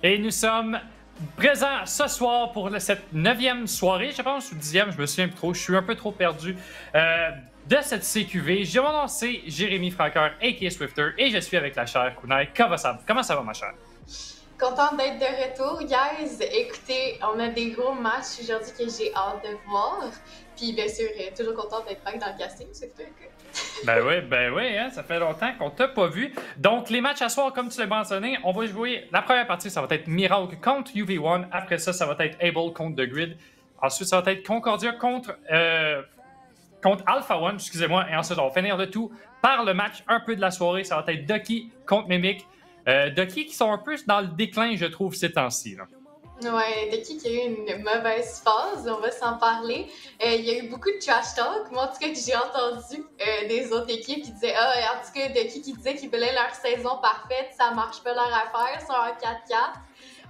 Et nous sommes présents ce soir pour cette 9e soirée, je pense, ou 10e, je me souviens plus trop, je suis un peu trop perdu, de cette CQV. J'ai mon nom, c'est Jérémy Francoeur, a.k.a. Swifter, et je suis avec la chère Kunai. Comment ça va, ma chère? Contente d'être de retour, guys. Écoutez, on a des gros matchs aujourd'hui que j'ai hâte de voir. Puis bien sûr, toujours contente d'être back dans le casting, c'est tout. Ben oui, hein, ça fait longtemps qu'on t'a pas vu. Donc, les matchs à soir, comme tu l'as mentionné, on va jouer. La première partie, ça va être Miracle contre UV1. Après ça, ça va être Able contre The Grid. Ensuite, ça va être Concordia contre Alpha One, excusez-moi. Et ensuite, on va finir le tout par le match un peu de la soirée. Ça va être Ducky contre Mimic. Ducky qui sont un peu dans le déclin, je trouve, ces temps-ci. Là. Ouais, Ducky qui a eu une mauvaise phase, on va s'en parler. Il y a eu beaucoup de trash talk. Moi, en tout cas, que j'ai entendu des autres équipes qui disaient en tout cas, Ducky qui disait qu'ils voulaient leur saison parfaite, ça marche pas leur affaire, ils sont en 4-4.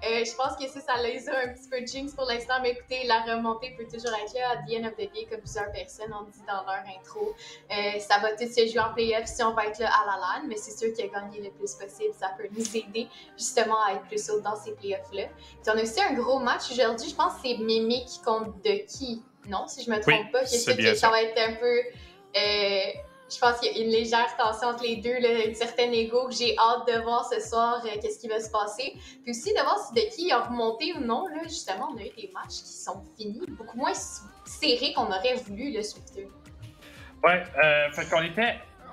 Je pense que ça les a un petit peu jinx pour l'instant, mais écoutez, la remontée peut toujours être là. À the end of the day, comme plusieurs personnes ont dit dans leur intro, ça va tout se jouer en playoff si on va être là à la LAN, mais c'est sûr qu'il a gagné le plus possible. Ça peut nous aider justement à être plus haut dans ces playoffs-là. Puis on a aussi un gros match aujourd'hui, je pense que c'est Mimic contre Ducky, non? Si je me trompe pas, ça va être un peu... je pense qu'il y a une légère tension entre les deux, là, une certaine ego que j'ai hâte de voir ce soir, qu'est-ce qui va se passer. Puis aussi de voir si Ducky a remonté ou non. Là, justement, on a eu des matchs qui sont finis, beaucoup moins serrés qu'on aurait voulu, le Swifter. Ouais, fait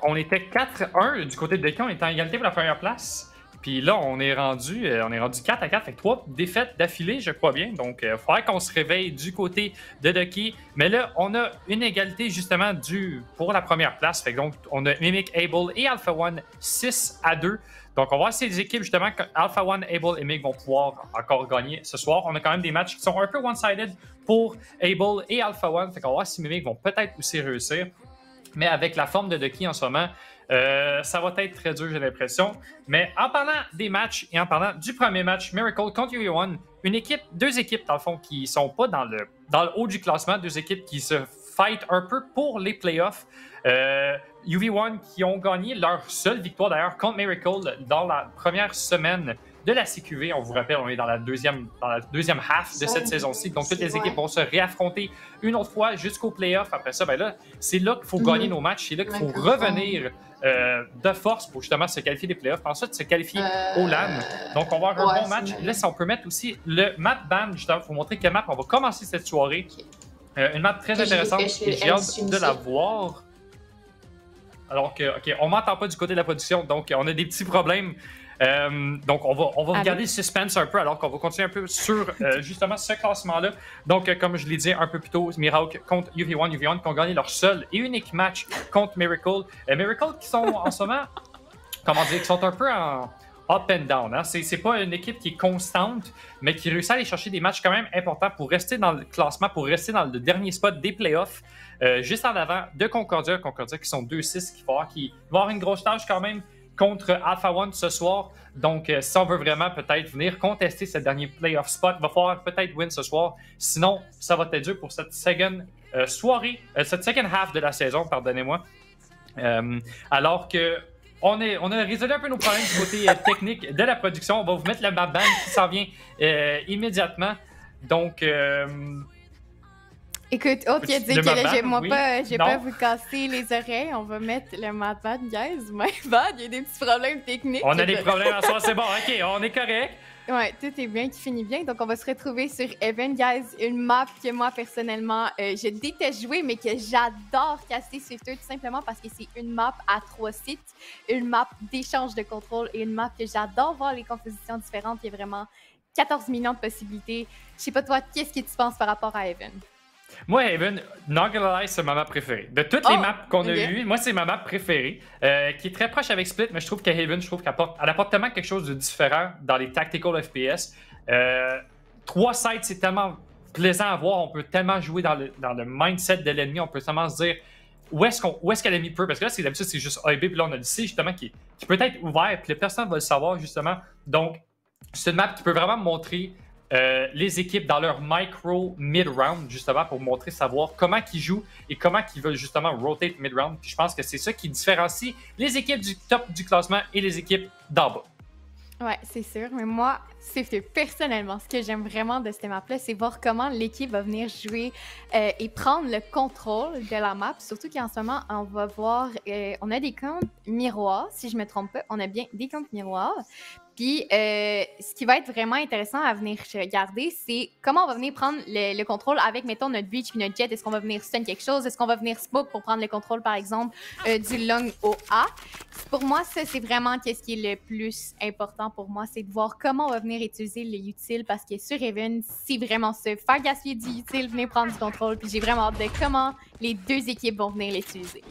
qu'on était 4-1 du côté de Ducky, on était en égalité pour la première place. Puis là, on est rendu 4-4, fait que 3 défaites d'affilée, je crois bien. Donc, il faudrait qu'on se réveille du côté de Ducky. Mais là, on a une égalité justement pour la première place. Fait que donc, on a Mimic, Able et Alpha One 6-2. Donc, on va voir si les équipes, justement, Alpha One, Able et Mimic vont pouvoir encore gagner ce soir. On a quand même des matchs qui sont un peu one-sided pour Able et Alpha One. Fait qu'on va voir si Mimic vont peut-être aussi réussir. Mais avec la forme de Ducky en ce moment, ça va être très dur, j'ai l'impression. Mais en parlant des matchs et en parlant du premier match, Miracle contre UV1, deux équipes, dans le fond, qui sont pas dans le haut du classement, deux équipes qui se fight un peu pour les playoffs. UV1 qui ont gagné leur seule victoire, d'ailleurs, contre Miracle dans la première semaine de la CQV. On vous rappelle, on est dans la deuxième half de cette saison-ci. Donc, toutes les équipes vont se réaffronter une autre fois jusqu'au playoff. Après ça, ben là, c'est là qu'il faut gagner nos matchs. C'est là qu'il faut revenir de force pour justement se qualifier des playoffs. Ensuite, se qualifier au LAN. Donc, on va avoir un bon match. Là, si on peut mettre aussi le map ban, justement, pour vous montrer quelle map on va commencer cette soirée. Une map très intéressante et j'ai hâte de la voir. Alors que, OK, on m'entend pas du côté de la production, donc on a des petits problèmes. Donc, on va regarder le suspense un peu alors qu'on va continuer un peu sur justement ce classement-là. Donc, comme je l'ai dit un peu plus tôt, Miracle contre UV1 qui ont gagné leur seul et unique match contre Miracle. Miracle qui sont en ce moment, qui sont un peu en up and down. Hein? C'est pas une équipe qui est constante, mais qui réussit à aller chercher des matchs quand même importants pour rester dans le classement, pour rester dans le dernier spot des playoffs, juste en avant de Concordia. Concordia qui sont 2-6, qui vont avoir une grosse tâche quand même contre Alpha One ce soir. Donc, si on veut vraiment peut-être venir contester ce dernier playoff spot, il va falloir peut-être win ce soir. Sinon, ça va être dur pour cette second half de la saison, pardonnez-moi. Alors que on a résolu un peu nos problèmes du côté technique de la production. On va vous mettre le map ban qui s'en vient immédiatement. Donc, écoute, tu as dit que je vais pas pas vous casser les oreilles. On va mettre le map ban, guys. My bad, il y a des petits problèmes techniques. On a des problèmes à soi, c'est bon, OK, on est correct. Ouais, tout est bien, qui finit bien. Donc, on va se retrouver sur Even, guys. Une map que moi, personnellement, je déteste jouer, mais que j'adore casser Swifter, tout simplement parce que c'est une map à 3 sites, une map d'échange de contrôle et une map que j'adore voir les compositions différentes. Il y a vraiment 14 millions de possibilités. Je sais pas, toi, qu'est-ce que tu penses par rapport à Even? Moi, Haven, not gonna lie, c'est ma map préférée. De toutes les maps qu'on a eues, moi, c'est ma map préférée, qui est très proche avec Split, mais je trouve qu'Haven, elle apporte tellement quelque chose de différent dans les tactical FPS. 3 sites, c'est tellement plaisant à voir. On peut tellement jouer dans le mindset de l'ennemi. On peut tellement se dire où est-ce que l'ennemi peut. Parce que là, d'habitude, c'est juste A et B, puis là, on a le C, justement, qui peut être ouvert, puis personne ne va le savoir, justement. Donc, c'est une map qui peut vraiment montrer les équipes dans leur micro mid-round, justement, pour montrer, savoir comment ils jouent et comment ils veulent justement rotate mid-round. Puis je pense que c'est ça qui différencie les équipes du top du classement et les équipes d'en bas. Ouais, c'est sûr. Mais moi, c'est personnellement, ce que j'aime vraiment de cette map-là, c'est voir comment l'équipe va venir jouer et prendre le contrôle de la map. Surtout qu'en ce moment, on va voir, on a des comptes miroirs, si je me trompe pas. On a bien des comptes miroirs. Puis, ce qui va être vraiment intéressant à venir regarder, c'est comment on va venir prendre le contrôle avec, mettons, notre Breach puis notre Jet. Est-ce qu'on va venir stun quelque chose? Est-ce qu'on va venir smoke pour prendre le contrôle, par exemple, du long au A? Pour moi, ça, c'est vraiment qu'est-ce qui est le plus important pour moi, c'est de voir comment on va venir utiliser les utiles, parce que sur Heaven, c'est vraiment ça. Faire gaspiller du utile, venir prendre du contrôle, puis j'ai vraiment hâte de comment les deux équipes vont venir l'utiliser.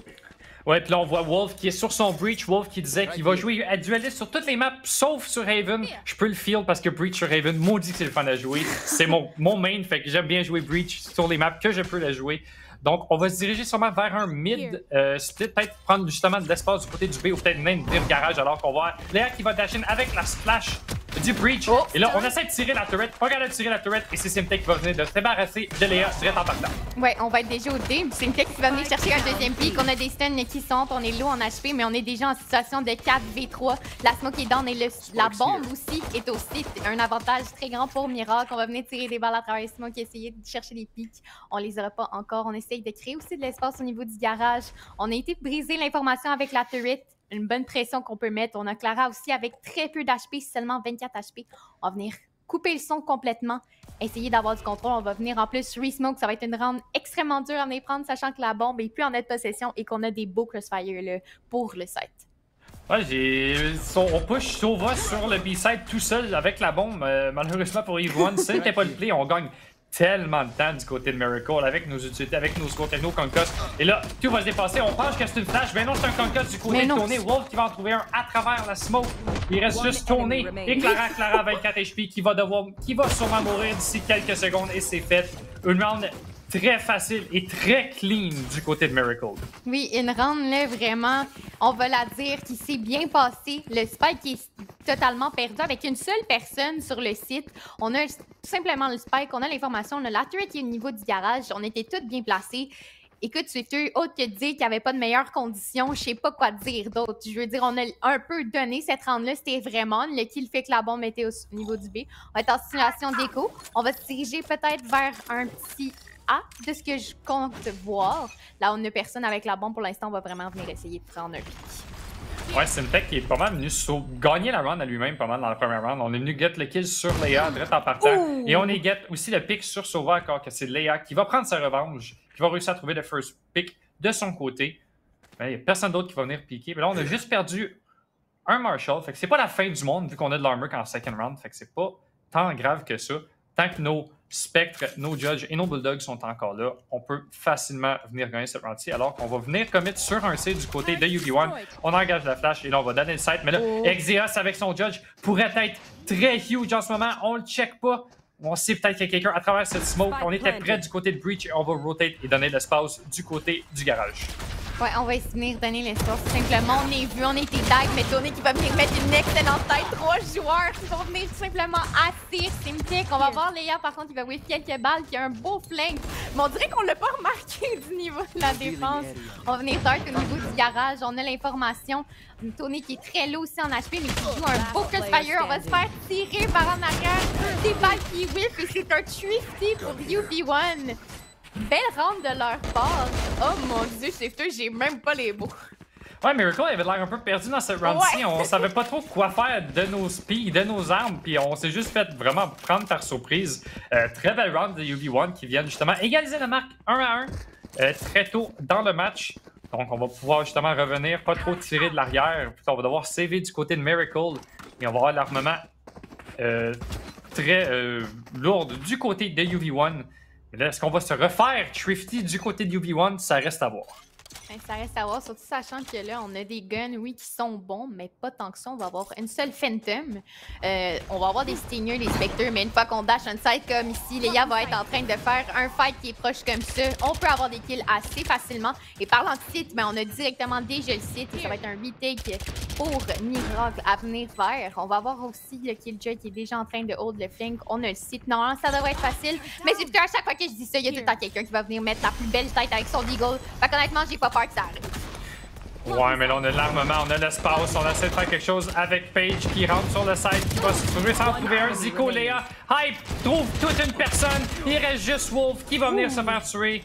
Ouais, puis là, on voit Wolf qui est sur son Breach. Wolf qui disait qu'il va jouer à dueliste sur toutes les maps, sauf sur Haven. Je peux le feel parce que Breach sur Haven, maudit que c'est le fun à jouer. C'est mon main, fait que j'aime bien jouer Breach sur les maps que je peux la jouer. Donc, on va se diriger sûrement vers un mid split, peut-être prendre justement de l'espace du côté du B ou peut-être même venir garage alors qu'on voit Léa qui va dash in avec la splash du Breach. Oh. Et là, on essaie de tirer la turret, pas capable de tirer la turret, et c'est Simtek qui va venir de se débarrasser de Léa direct en partant. Ouais, on va être déjà au D. Simtek qui va venir chercher un deuxième pick. On a des stuns qui sont, on est low en HP, mais on est déjà en situation de 4v3. La smoke est down et la bombe aussi est aussi un avantage très grand pour Miracle. On va venir tirer des balles à travers smoke et essayer de chercher les pics. On les aura pas encore. On essaye de créer aussi de l'espace au niveau du garage. On a été briser l'information avec la turret. Une bonne pression qu'on peut mettre. On a Clara aussi avec très peu d'HP, seulement 24 HP. On va venir couper le son complètement, essayer d'avoir du contrôle. On va venir en plus re-smoke. Ça va être une round extrêmement dure à venir prendre, sachant que la bombe est plus en notre possession et qu'on a des beaux crossfire là, pour le site. Ouais, on push Sova sur le B-side tout seul avec la bombe. Malheureusement pour Eve1, si c'était pas le play, on gagne tellement de temps du côté de Miracle avec nos utilités, avec nos scores, avec nos concuss. Et là, tout va se dépasser. On pense que c'est une flash. Mais non, c'est un concuss du côté de Tony. Wolf qui va en trouver un à travers la smoke. Il reste juste Tony et Clara 24 HP qui va sûrement mourir d'ici quelques secondes. Et c'est fait. Une round très facile et très clean du côté de Miracle. Oui, une round là, vraiment, on va la dire, qui s'est bien passé. Le spike est totalement perdu avec une seule personne sur le site. On a tout simplement le spike, on a l'information, on a la turret qui est au niveau du garage. On était toutes bien placées. Écoute, Swifter, autre que de dire qu'il n'y avait pas de meilleures conditions, je sais pas quoi dire d'autre. Je veux dire, on a un peu donné cette round-là, c'était vraiment le kill fait que la bombe était au niveau du B. On va être en situation d'écho. On va se diriger peut-être vers un petit A de ce que je compte voir. Là, on a personne avec la bombe pour l'instant, on va vraiment venir essayer de prendre un pic. Ouais, Simtek qui est pas mal venu gagner la round à lui-même pas mal dans la première round. On est venu get le kill sur Léa direct en partant. Ouh. Et on est get aussi le pick sur Sova encore, que c'est Léa qui va prendre sa revanche, qui va réussir à trouver le first pick de son côté. Il n'y a personne d'autre qui va venir piquer. Mais là, on a juste perdu un Marshall. Fait que c'est pas la fin du monde vu qu'on a de l'armor qu'en second round. Fait que c'est pas tant grave que ça. Tant que nos Spectre, nos Judge et nos Bulldogs sont encore là, on peut facilement venir gagner cette round-ci, alors qu'on va venir commit sur un C du côté de UV1. On engage la flash et là, on va donner le site. Mais là, Exeus avec son Judge pourrait être très huge en ce moment. On le check pas. On sait peut-être qu'il y a quelqu'un à travers cette smoke. On était près du côté de Breach et on va rotate et donner l'espace du côté du garage. Ouais, on va venir donner l'espace. Simplement, on est vu, on était tag, mais Tony qui va venir mettre une excellente tête. 3 joueurs qui vont venir tout simplement assis Simtek. On va voir Léa, par contre, qui va whiff quelques balles, qui a un beau flank. Mais on dirait qu'on l'a pas remarqué du niveau de la défense. On va venir dart au niveau du garage. On a l'information. Tony qui est très low aussi en HP, mais qui joue un beau crossfire. On va se faire tirer par en arrière. Des balles qui whiff et c'est un twisty pour UV1. Belle round de leur part. Oh mon dieu, Shifter, j'ai même pas les mots. Ouais, Miracle avait l'air un peu perdu dans cette round-ci. Ouais. On savait pas trop quoi faire de nos speeds, de nos armes, puis on s'est juste fait vraiment prendre par surprise. Très belle round de UV1 qui vient justement égaliser la marque 1-1 très tôt dans le match. Donc on va pouvoir justement revenir, pas trop tirer de l'arrière. On va devoir saver du côté de Miracle et on va avoir l'armement très lourd du côté de UV1. Là, est-ce qu'on va se refaire Thrifty du côté de UV1? Ça reste à voir. Ça reste à voir, surtout sachant que là, on a des guns, oui, qui sont bons, mais pas tant que ça. On va avoir une seule Phantom. On va avoir des Stingers, des Spectres, mais une fois qu'on dash un side comme ici, Léa va être en train de faire un fight qui est proche comme ça. On peut avoir des kills assez facilement. Et parlant de site, ben, on a directement déjà le site et ça va être un retake pour Miracle à venir vers. On va avoir aussi le Killjoy qui est déjà en train de hold le flank. On a le site. Normalement, ça devrait être facile. Mais c'est à chaque fois que je dis ça, il y a tout le temps quelqu'un qui va venir mettre la plus belle tête avec son Deagle. Fait qu'honnêtement, j'ai pas peur que ça arrive. Ouais, mais là, on a l'armement, on a l'espace, on essaie de faire quelque chose avec Paige qui rentre sur le site, qui va se trouver sans trouver un. Zico, Léa, Hype trouve toute une personne. Il reste juste Wolf qui va venir se faire tuer.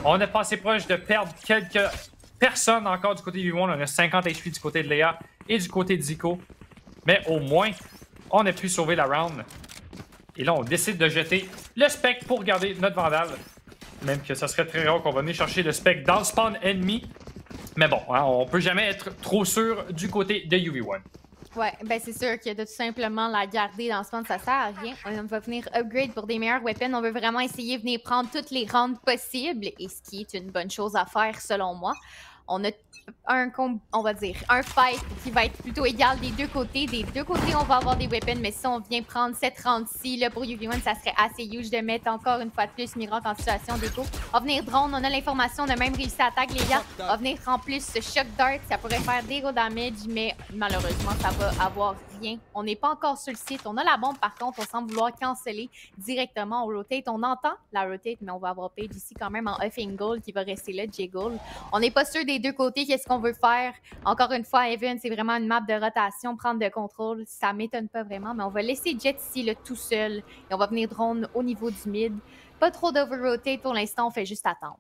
On est passé proche de perdre quelques personnes encore du côté du UV1. On a 50 HP du côté de Léa et du côté de Zico. Mais au moins, on a pu sauver la round. Et là, on décide de jeter le spec pour garder notre vandale. Même que ça serait très rare qu'on va venir chercher le spec dans le spawn ennemi. Mais bon, hein, on peut jamais être trop sûr du côté de UV1. Ouais, ben c'est sûr que de tout simplement la garder dans ce spawn, ça sert à rien. On va venir upgrade pour des meilleurs weapons. On veut vraiment essayer de venir prendre toutes les rounds possibles. Et ce qui est une bonne chose à faire selon moi. On a on va dire, un fight qui va être plutôt égal des deux côtés. Des deux côtés, on va avoir des weapons, mais si on vient prendre cette round-ci, là, pour UV1, ça serait assez huge de mettre encore une fois de plus Miracle en situation d'écho. On va venir drone, on a l'information, on a même réussi à attaquer les gars. On va venir en plus ce shock dart, ça pourrait faire des gros damage, mais malheureusement, ça va avoir rien. On n'est pas encore sur le site. On a la bombe, par contre, on semble vouloir canceller directement au rotate. On entend la rotate, mais on va avoir Paige ici quand même en huffing gold qui va rester là, J-Gold. On n'est pas sûr des deux côtés, qu'est-ce qu'on veut faire. Encore une fois, Evan, c'est vraiment une map de rotation, prendre de contrôle. Ça m'étonne pas vraiment, mais on va laisser Jet ici là, tout seul. Et on va venir drone au niveau du mid. Pas trop d'over-rotate pour l'instant, on fait juste attendre.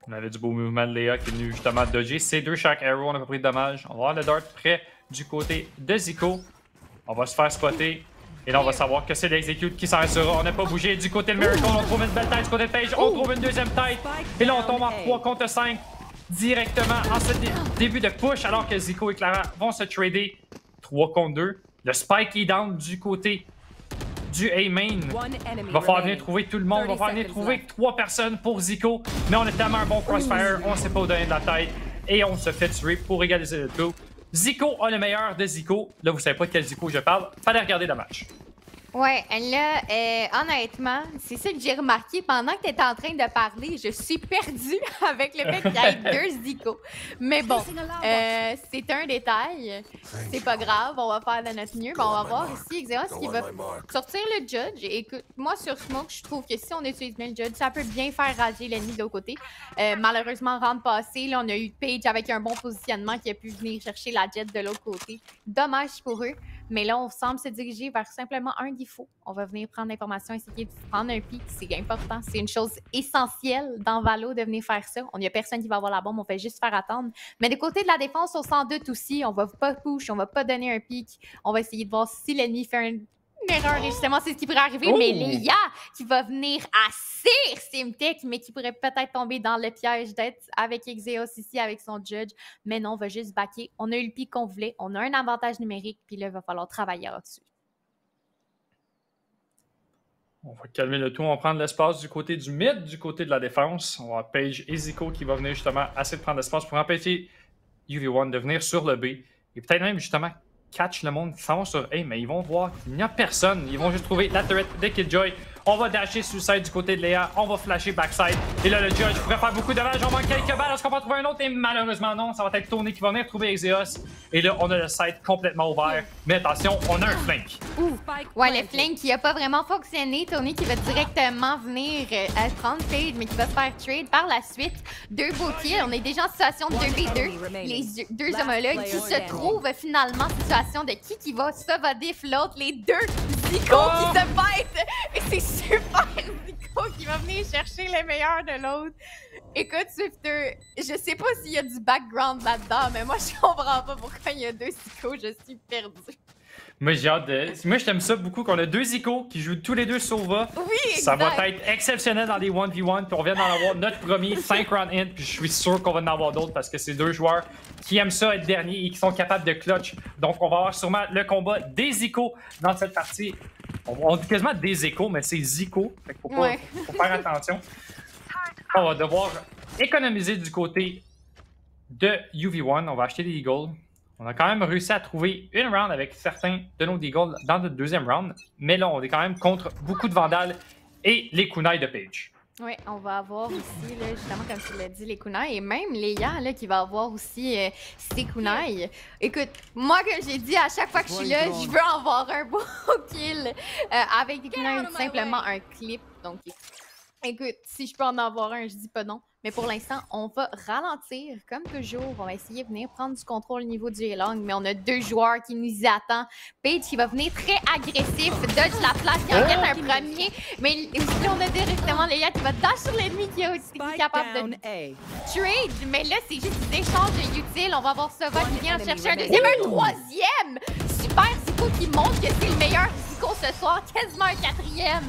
On avait du beau mouvement de Léa qui est venu justement dodger. C'est deux chaque arrow, on n'a pas pris de dommages. On va voir le dart près du côté de Zico. On va se faire spotter. Et là, on va savoir que c'est l'execute qui s'en restera. On n'a pas bougé du côté de Miracle. On trouve une belle tête du côté de Paige. On trouve une deuxième tête. Et là, on tombe en 3 contre 5 directement en ce début de push. Alors que Zico et Clara vont se trader 3 contre 2. Le spike est down du côté du A-main. Il va falloir venir trouver tout le monde. Il va falloir venir trouver 3 personnes pour Zico. Mais on a tellement un bon crossfire. On ne s'est pas au donner de la tête. Et on se fait tuer pour égaliser le tout. Zico a le meilleur de Zico. Là, vous savez pas de quel Zico je parle. Fallait regarder le match. Ouais, là, honnêtement, c'est ça que j'ai remarqué. Pendant que tu étais en train de parler, je suis perdue avec le fait qu'il y ait 2 Zico. Mais bon, c'est un détail. C'est pas grave, on va faire de notre mieux. Bon, on va voir ici Xeos qui va sortir le Judge. Et écoute, moi, sur Smoke, je trouve que si on utilise bien le Judge, ça peut bien faire rager l'ennemi de l'autre côté. Malheureusement, round passé, là, on a eu Paige avec un bon positionnement qui a pu venir chercher la Jet de l'autre côté. Dommage pour eux. Mais là, on semble se diriger vers simplement un défaut. On va venir prendre l'information, essayer de prendre un pic. C'est important. C'est une chose essentielle dans Valo de venir faire ça. Il n'y a personne qui va avoir la bombe. On fait juste faire attendre. Mais du côté de la défense, on s'en doute aussi. On va pas push. On va pas donner un pic. On va essayer de voir si l'ennemi fait une erreur. Et justement, c'est ce qui pourrait arriver. Mais Léa qui va venir assez Simtech, mais qui pourrait peut-être tomber dans le piège d'être avec Xeos ici, avec son Judge. Mais non, on va juste backer. On a eu le pic qu'on voulait. On a un avantage numérique. Puis là, il va falloir travailler là-dessus. On va calmer le tout. On va prendre l'espace du côté du mid, du côté de la défense. On va avoir Paige et Zico qui va venir justement essayer de prendre l'espace pour empêcher UV1 de venir sur le B. Et peut-être même justement catch le monde qui s'en va sur A, mais ils vont voir qu'il n'y a personne. Ils vont juste trouver la turret de Killjoy. On va dasher suicide du côté de Léa. On va flasher backside. Et là, le Judge pourrait faire beaucoup de dommages. On manque quelques balles. Est-ce qu'on va trouver un autre? Et malheureusement, non. Ça va être Tony qui va venir trouver Xeos. Et là, on a le site complètement ouvert. Mais attention, on a un flank. Ouais, le flank qui n'a pas vraiment fonctionné. Tony qui va directement venir prendre Paige, mais qui va se faire trade par la suite. 2 beaux kills. On est déjà en situation de 2v2. Les 2 homologues qui se trouvent finalement en situation de qui va sauvader l'autre. Les 2 Zico qui se bêtent. Et c'est super Zico qui va venir chercher le meilleur de l'autre. Écoute, Swifter, je sais pas s'il y a du background là-dedans, mais moi, je comprends pas pourquoi il y a 2 Zico. Je suis perdue. Moi, j'ai hâte de... Moi, je t'aime ça beaucoup qu'on a 2 Zico qui jouent tous les 2 Sova. Oui, exact. Ça va être exceptionnel dans les 1v1. Puis on vient d'en avoir notre premier 5 round in. Puis je suis sûr qu'on va en avoir d'autres parce que c'est 2 joueurs qui aiment ça être derniers et qui sont capables de clutch. Donc, on va avoir sûrement le combat des Zico dans cette partie. On dit quasiment des échos, mais c'est Zico. Fait qu'il faut faire attention. On va devoir économiser du côté de UV1. On va acheter des Eagles. On a quand même réussi à trouver une round avec certains de nos Eagles dans notre deuxième round. Mais là, on est quand même contre beaucoup de Vandales et les kunai de Paige. Oui, on va avoir aussi, là, justement, comme tu l'as dit, les kunai. Et même Léa, là, qui va avoir aussi ses kunai. Écoute, moi, comme j'ai dit, à chaque fois que je suis là, je veux avoir un beau kill avec des kunai ou tout simplement un clip. Donc, écoute, si je peux en avoir un, je dis pas non. Mais pour l'instant, on va ralentir comme toujours. On va essayer de venir prendre du contrôle au niveau du A-Long, mais on a 2 joueurs qui nous y attendent. Paige qui va venir très agressif, dodge la place, qui enquête un premier. Mais aussi, on a directement Léa qui va dash sur l'ennemi qui est aussi capable de trade. Mais là, c'est juste des échanges utiles. On va avoir Sova qui vient en chercher un deuxième, un troisième. Super Zico qui montre que c'est le meilleur Zico ce soir, quasiment un quatrième.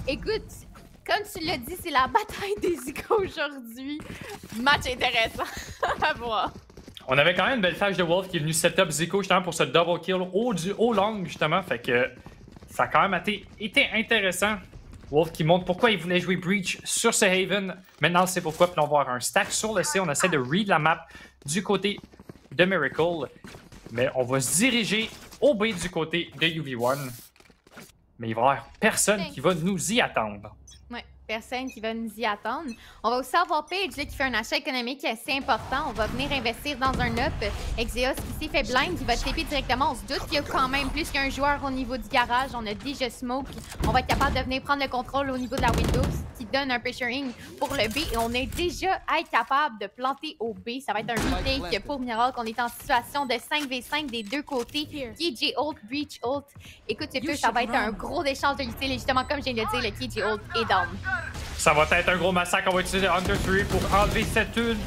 Écoute, comme tu l'as dit, c'est la bataille des Zico aujourd'hui. Match intéressant à voir. On avait quand même une belle flash de Wolf qui est venu setup Zico justement pour ce double kill au long justement. Fait que ça a quand même été intéressant. Wolf qui montre pourquoi il voulait jouer Breach sur ce Haven. Maintenant, on sait pourquoi. Puis on va avoir un stack sur le C. On essaie de read la map du côté de Miracle. Mais on va se diriger au B du côté de UV1. Mais il va y avoir personne qui va nous y attendre. Ouais, personne qui va nous y attendre. On va aussi avoir Paige là, qui fait un achat économique assez important. On va venir investir dans un up. Exeos qui s'est fait blind, qui va TP directement. On se doute qu'il y a quand même plus qu'un joueur au niveau du garage. On a déjà Smoke. On va être capable de venir prendre le contrôle au niveau de la Windows, qui donne un pressuring pour le B. Et on est déjà à être capable de planter au B. Ça va être un retake pour Miracle. On est en situation de 5v5 des deux côtés. KJ ult, Breach ult. Écoute, c'est ça va être un gros échange de l'utile. Et justement, comme je viens de le dire, le KJ ult est down. Ça va être un gros massacre. On va utiliser Under 3 pour enlever cette ult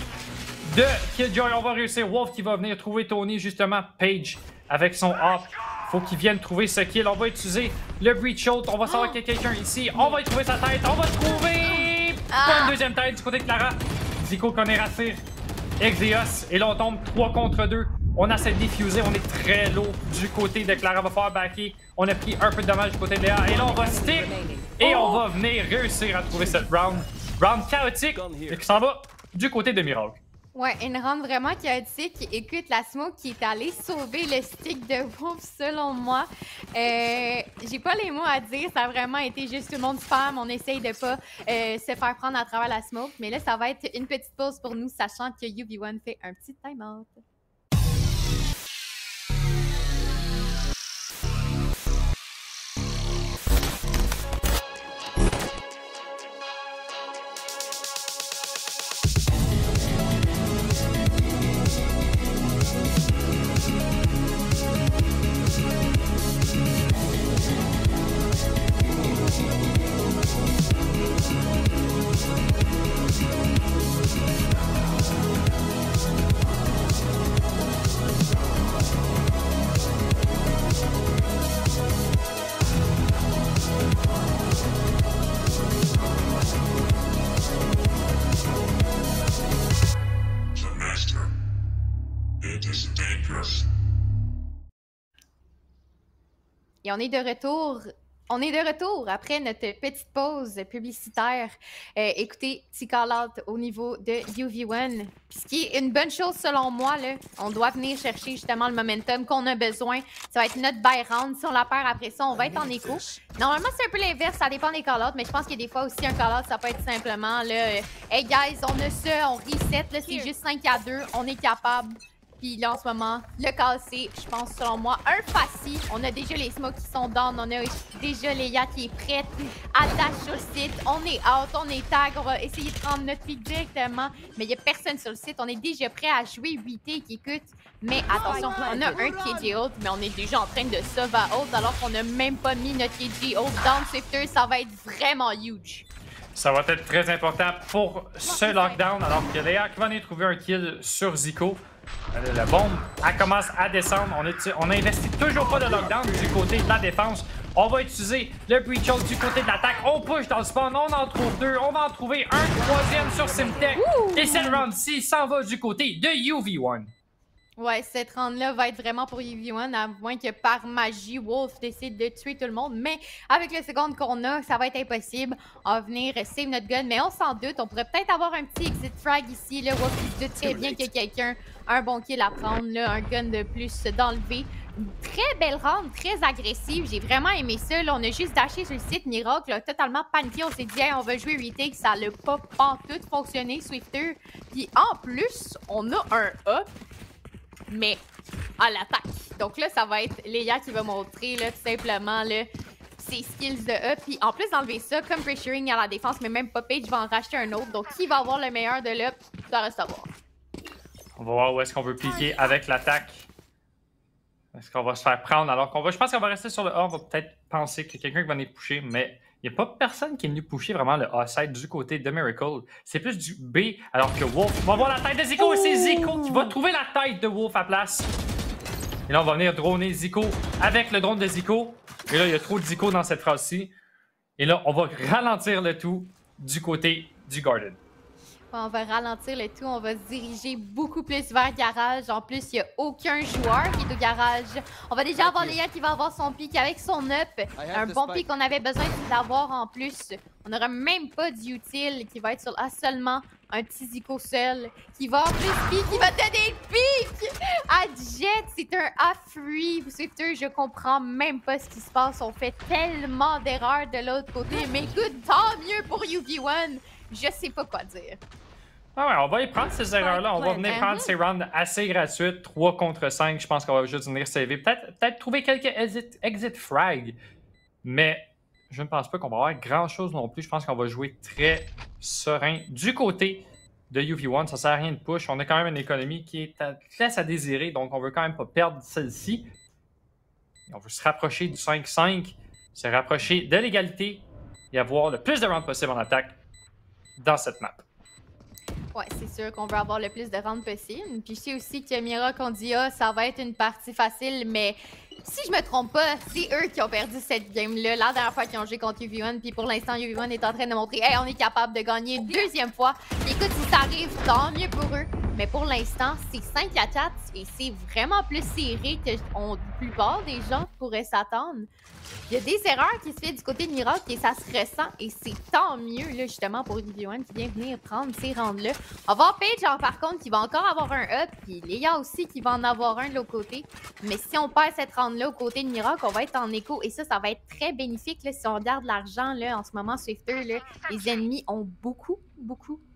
de Killjoy. On va réussir. Wolf qui va venir trouver Tony, justement. Paige avec son hop. Faut qu'il vienne trouver ce kill. On va utiliser le Breach ult. On va savoir qu'il y a quelqu'un ici. On va y trouver sa tête. On va trouver une deuxième tête du côté de Clara. Zico qu'on est rassir. Exeos. Et là, on tombe 3 contre 2. On essaie de diffuser. On est très low du côté de Clara. On va faire backer. On a pris un peu de dommage du côté de Léa. Et là, on va stick. Et on va venir réussir à trouver cette round. Round chaotique. Et qui s'en va du côté de Miracle. Ouais, une round vraiment chaotique. Écoute, la Smoke qui est allée sauver le stick de Wolf, selon moi. J'ai pas les mots à dire. Ça a vraiment été juste tout le monde spam. On essaye de pas se faire prendre à travers la Smoke. Mais là, ça va être une petite pause pour nous, sachant que UV1 fait un petit time-out. Et on est de retour. On est de retour après notre petite pause publicitaire. Écoutez, petit call-out au niveau de UV1. Ce qui est une bonne chose selon moi, là, on doit venir chercher justement le momentum qu'on a besoin. Ça va être notre buy round. Si on la perd après ça, on va être en écho. Normalement, c'est un peu l'inverse. Ça dépend des call-outs, mais je pense qu'il y a des fois aussi un call-out, ça peut être simplement là, hey guys, on a ça, on reset. Là, c'est juste 5-2. On est capable. Puis là, en ce moment, le cassé, je pense, selon moi, un facile. On a déjà les smokes qui sont down. On a déjà Léa qui est prête à dash sur le site. On est out, on est tag. On va essayer de prendre notre pick directement. Mais il n'y a personne sur le site. On est déjà prêt à jouer 8T qui écoute. Mais attention, on a un KJ ult, mais on est déjà en train de Sova ult alors qu'on n'a même pas mis notre KJ ult down Swifter. Ça va être vraiment huge. Ça va être très important pour ce lockdown. Alors que Léa qui va venir trouver un kill sur Zico. La bombe, elle commence à descendre. On investit toujours pas de lockdown du côté de la défense. On va utiliser le breach ult du côté de l'attaque. On push dans le spawn, on en trouve 2. On va en trouver un troisième sur Simtech. Et cette round-ci s'en va du côté de UV1. Ouais, cette round-là va être vraiment pour UV1, à moins que par magie, Wolf décide de tuer tout le monde. Mais avec le second qu'on a, ça va être impossible. On va venir save notre gun, mais on s'en doute. On pourrait peut-être avoir un petit exit frag ici. Là, Wolf il se doute très bien qu'il y a quelqu'un, un bon kill à prendre, là, un gun de plus d'enlever. Très belle round, très agressive. J'ai vraiment aimé ça. Là, on a juste dashé sur le site. Miracle a totalement paniqué. On s'est dit, hey, on va jouer retake. Ça n'a pas pantoute fonctionné, Swifter. Puis en plus, on a un up. Mais à l'attaque. Donc là, ça va être Léa qui va montrer, là, tout simplement, là, ses skills de E. Puis en plus d'enlever ça, comme pressuring à la défense, mais même pas Paige va en racheter un autre. Donc qui va avoir le meilleur de l'E, ça reste à voir. On va voir où est-ce qu'on veut piquer avec l'attaque. Est-ce qu'on va se faire prendre alors qu'on va... Je pense qu'on va rester sur le A. On va peut-être penser qu'il y a quelqu'un qui va venir pusher, mais il n'y a pas personne qui est venu pusher vraiment le A-side du côté de Miracle. C'est plus du B, alors que Wolf va voir la tête de Zico et c'est Zico qui va trouver la tête de Wolf à place. Et là, on va venir droner Zico avec le drone de Zico. Et là, il y a trop de Zico dans cette phrase-ci. Et là, on va ralentir le tout du côté du Garden. On va ralentir le tout, on va se diriger beaucoup plus vers garage. En plus, il n'y a aucun joueur qui est au garage. On va déjà avoir Léa qui va avoir son pic avec son up. Un bon pic qu'on avait besoin d'avoir en plus. On n'aura même pas d'utile qui va être sur A seulement. Un petit Zico seul qui va en plus pic, qui va donner le pic à Jet. C'est un A-free. Vous savez, je comprends même pas ce qui se passe. On fait tellement d'erreurs de l'autre côté. Mais écoute, tant mieux pour UV1. Je sais pas quoi dire. Ah ouais, on va y prendre ces erreurs-là. On va venir prendre ces rounds assez gratuites. 3 contre 5. Je pense qu'on va juste venir saver. Peut-être trouver quelques exit frag. Mais je ne pense pas qu'on va avoir grand-chose non plus. Je pense qu'on va jouer très serein. Du côté de UV1, ça sert à rien de push. On a quand même une économie qui laisse à désirer. Donc, on veut quand même pas perdre celle-ci. On veut se rapprocher du 5-5. Se rapprocher de l'égalité. Et avoir le plus de rounds possible en attaque dans cette map. Ouais, c'est sûr qu'on veut avoir le plus de rounds possible. Puis je sais aussi que Mira qu'on dit ça va être une partie facile, mais si je me trompe pas, c'est eux qui ont perdu cette game-là la dernière fois qu'ils ont joué contre UV1. Puis pour l'instant, UV1 est en train de montrer hey, on est capable de gagner une deuxième fois. Puis écoute, si ça arrive, tant mieux pour eux. Mais pour l'instant, c'est 5-4 et c'est vraiment plus serré que la plupart des gens pourraient s'attendre. Il y a des erreurs qui se font du côté de Miracle et ça se ressent et c'est tant mieux là, justement pour UV1 qui vient venir prendre ces rounds-là. On va voir Paige par contre qui va encore avoir un up puis Léa aussi qui va en avoir un de l'autre côté. Mais si on perd cette round-là au côté de Miracle, on va être en écho et ça va être très bénéfique là, si on regarde l'argent là en ce moment Swifter, là, les ennemis ont beaucoup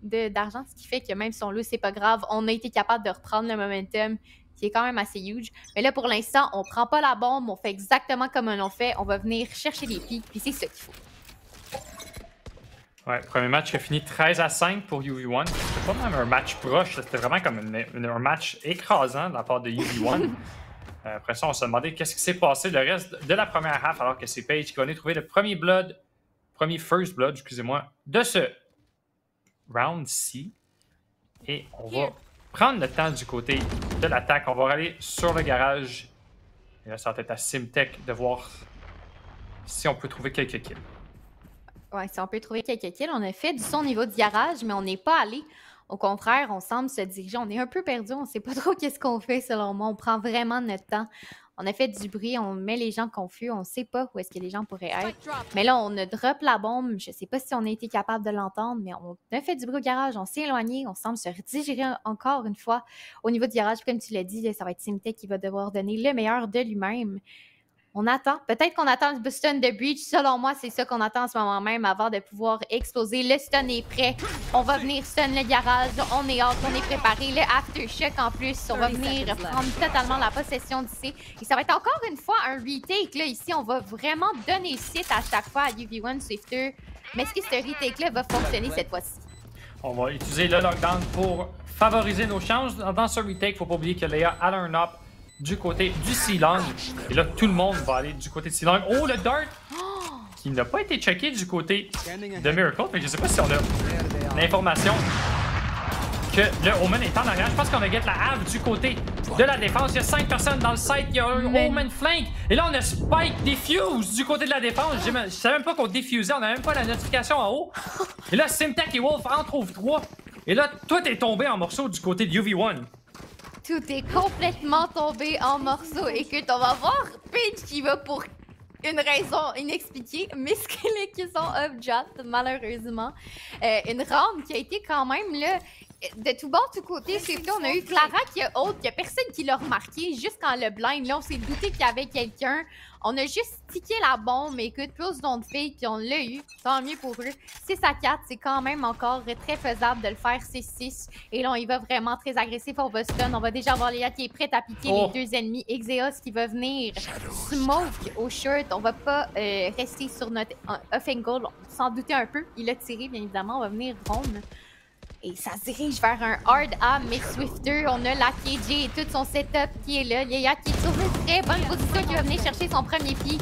d'argent, ce qui fait que même si on lose, c'est pas grave, on a été capable de reprendre le momentum qui est quand même assez huge. Mais là, pour l'instant, on prend pas la bombe, on fait exactement comme on l'a fait, on va venir chercher les pics, puis c'est ça qu'il faut. Ouais, premier match qui a fini 13-5 pour UV1. C'était pas même un match proche, c'était vraiment comme un match écrasant de la part de UV1. Après ça, on se demandait qu'est-ce qui s'est passé le reste de la première half, alors que c'est Paige qui va venir trouver le premier first blood, excusez-moi, de ce round-ci. Et on va prendre le temps du côté de l'attaque. On va aller sur le garage. Et là, ça va être à Simtech de voir si on peut trouver quelques kills. Ouais, si on peut trouver quelques kills. On a fait du son au niveau du garage, mais on n'est pas allé. Au contraire, on semble se diriger. On est un peu perdu. On ne sait pas trop qu'est-ce qu'on fait, selon moi. On prend vraiment notre temps. On a fait du bruit, on met les gens confus, on sait pas où est-ce que les gens pourraient être. Mais là, on a drop la bombe, je sais pas si on a été capable de l'entendre, mais on a fait du bruit au garage, on s'est éloigné, on semble se rediriger encore une fois au niveau du garage. Comme tu l'as dit, ça va être Simtech qui va devoir donner le meilleur de lui-même. On attend. Peut-être qu'on attend le stun de Breach. Selon moi, c'est ça qu'on attend en ce moment même avant de pouvoir exploser. Le stun est prêt. On va venir stun le garage. On est hâte, on est préparé. Le aftershock en plus. On va venir prendre totalement la possession d'ici. Et ça va être encore une fois un retake. Là, ici, on va vraiment donner site à chaque fois à UV1 Swifter. Mais est-ce que ce retake-là va fonctionner cette fois-ci? On va utiliser le lockdown pour favoriser nos chances. Dans ce retake, il ne faut pas oublier que Léa a un up du côté du C-Long. Et là, tout le monde va aller du côté de C-Long. Oh, le Dart! Qui n'a pas été checké du côté de Miracle. Mais je sais pas si on a l'information que le Omen est en arrière. Je pense qu'on va get la Have du côté de la défense. Il y a 5 personnes dans le site. Il y a un Omen flank. Et là, on a Spike Defuse du côté de la défense. Je savais même pas qu'on diffusait. On n'a même pas la notification en haut. Et là, Simtech et Wolf en trouvent 3. Et là, tout est tombé en morceaux du côté de UV1. Tout est complètement tombé en morceaux. Écoute, on va voir Paige qui va pour une raison inexpliquée, mais ce qui sont upjot, malheureusement. Une round qui a été quand même là, de tout bord, tout côté, c'est on a eu Clara qui a haute, il y a personne qui l'a remarqué, juste quand le blind, là, on s'est douté qu'il y avait quelqu'un. On a juste tiqué la bombe, écoute, plus don't fake, puis on l'a eu, tant mieux pour eux. 6-4, c'est quand même encore très faisable de le faire 6-6. Et là, on y va vraiment très agressif, on va stun, on va déjà avoir Léa qui est prête à piquer les deux ennemis. Exeos qui va venir smoke au shirt, on va pas rester sur notre off angle, s'en douter un peu. Il a tiré, bien évidemment, on va venir drone. Et ça se dirige vers un hard A, mais Swifter, on a la KJ et tout son setup qui est là. Léa qui est sur une très bonne position, qui va venir chercher son premier pick.